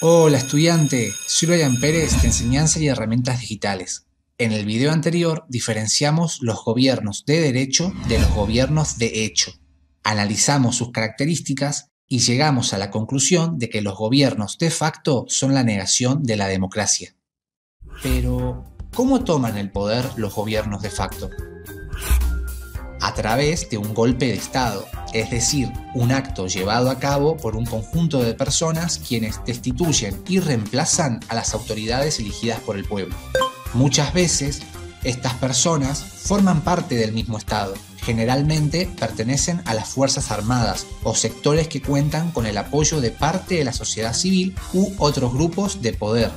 Hola estudiante, soy Brian Pérez de Enseñanza y Herramientas Digitales. En el video anterior diferenciamos los gobiernos de derecho de los gobiernos de hecho. Analizamos sus características y llegamos a la conclusión de que los gobiernos de facto son la negación de la democracia. Pero, ¿cómo toman el poder los gobiernos de facto? A través de un golpe de Estado, es decir, un acto llevado a cabo por un conjunto de personas quienes destituyen y reemplazan a las autoridades elegidas por el pueblo. Muchas veces, estas personas forman parte del mismo Estado. Generalmente pertenecen a las Fuerzas Armadas o sectores que cuentan con el apoyo de parte de la sociedad civil u otros grupos de poder,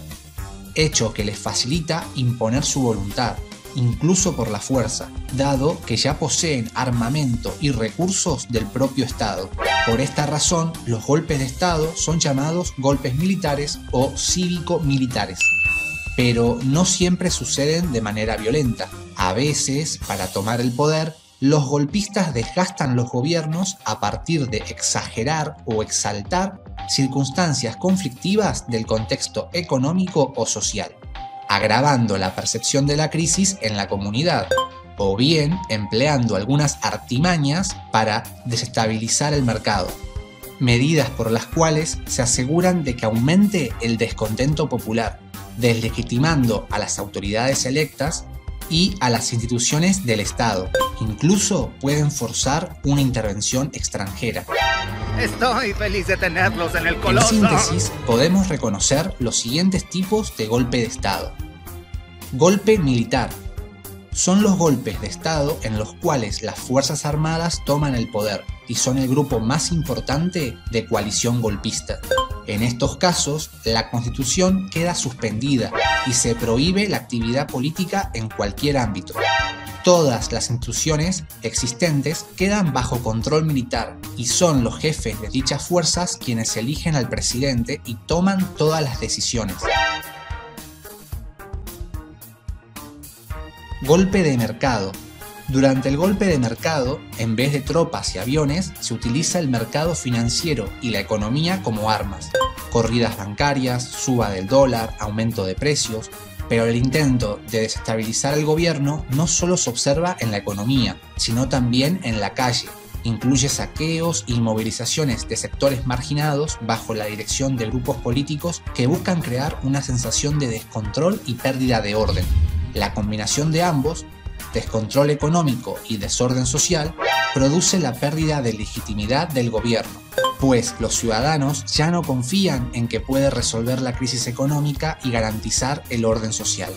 hecho que les facilita imponer su voluntad, incluso por la fuerza, dado que ya poseen armamento y recursos del propio Estado. Por esta razón, los golpes de Estado son llamados golpes militares o cívico-militares. Pero no siempre suceden de manera violenta. A veces, para tomar el poder, los golpistas desgastan los gobiernos a partir de exagerar o exaltar circunstancias conflictivas del contexto económico o social, agravando la percepción de la crisis en la comunidad, o bien empleando algunas artimañas para desestabilizar el mercado, medidas por las cuales se aseguran de que aumente el descontento popular, deslegitimando a las autoridades electas y a las instituciones del Estado. Incluso pueden forzar una intervención extranjera. Estoy feliz de tenerlos en el Coloso. En síntesis, podemos reconocer los siguientes tipos de golpe de Estado. Golpe militar. Son los golpes de Estado en los cuales las Fuerzas Armadas toman el poder y son el grupo más importante de coalición golpista. En estos casos, la Constitución queda suspendida y se prohíbe la actividad política en cualquier ámbito. Todas las instituciones existentes quedan bajo control militar y son los jefes de dichas fuerzas quienes eligen al presidente y toman todas las decisiones. Golpe de mercado. Durante el golpe de mercado, en vez de tropas y aviones, se utiliza el mercado financiero y la economía como armas. Corridas bancarias, suba del dólar, aumento de precios. Pero el intento de desestabilizar el gobierno no solo se observa en la economía, sino también en la calle. Incluye saqueos y movilizaciones de sectores marginados bajo la dirección de grupos políticos que buscan crear una sensación de descontrol y pérdida de orden. La combinación de ambos, descontrol económico y desorden social, produce la pérdida de legitimidad del gobierno, pues los ciudadanos ya no confían en que puede resolver la crisis económica y garantizar el orden social.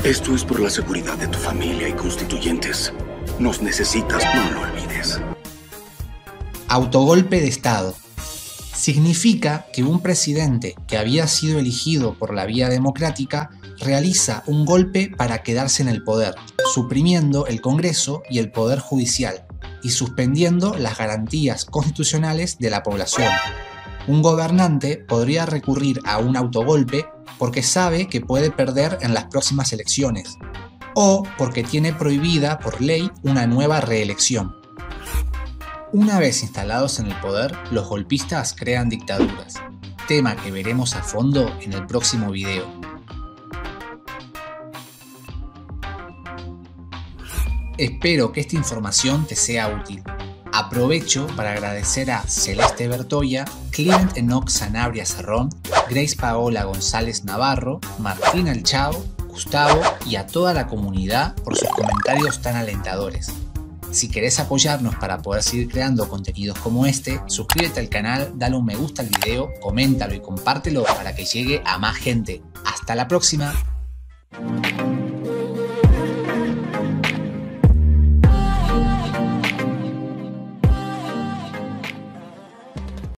Esto es por la seguridad de tu familia y constituyentes. Nos necesitas, no lo olvides. Autogolpe de Estado. Significa que un presidente que había sido elegido por la vía democrática realiza un golpe para quedarse en el poder, suprimiendo el Congreso y el Poder Judicial y suspendiendo las garantías constitucionales de la población. Un gobernante podría recurrir a un autogolpe porque sabe que puede perder en las próximas elecciones o porque tiene prohibida por ley una nueva reelección. Una vez instalados en el poder, los golpistas crean dictaduras, tema que veremos a fondo en el próximo video. Espero que esta información te sea útil. Aprovecho para agradecer a Celeste Bertoya, Clement Enoch Sanabria Cerrón, Grace Paola González Navarro, Martín Alchao, Gustavo y a toda la comunidad por sus comentarios tan alentadores. Si querés apoyarnos para poder seguir creando contenidos como este, suscríbete al canal, dale un me gusta al video, coméntalo y compártelo para que llegue a más gente. ¡Hasta la próxima!